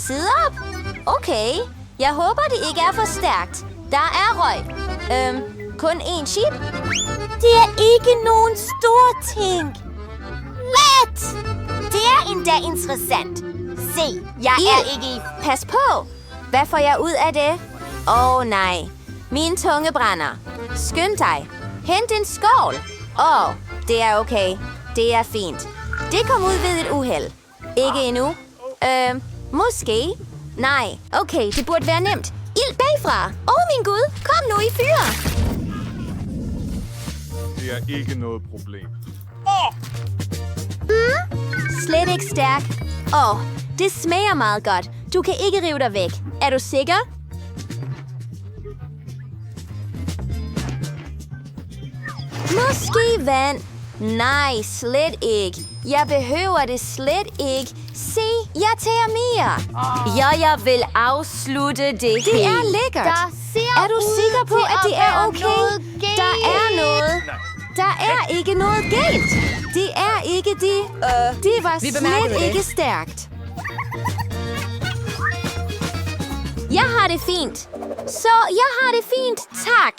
side op. Okay, jeg håber, det ikke er for stærkt. Der er røg. Kun én chip? Det er ikke nogen stor ting. Let! Det er endda interessant. Se, jeg er ikke i... Pas på! Hvad får jeg ud af det? Nej. Min tunge brænder. Skynd dig. Hent en skål. Det er okay. Det er fint. Det kom ud ved et uheld. Ikke endnu. Måske. Nej. Okay, det burde være nemt. Ild bagfra. Min Gud. Kom nu i fyr. Det er ikke noget problem. Slet ikke stærk. Det smager meget godt. Du kan ikke rive dig væk. Er du sikker? Måske vand. Nej, slet ikke. Jeg behøver det slet ikke. Se, jeg tager mere. Jeg vil afslutte det. Det er lækkert. Er du sikker på, at det er okay? Der er noget. Der er ikke noget galt. Det er ikke det. Det var slet ikke stærkt. Jeg har det fint. Så jeg har det fint. Tak.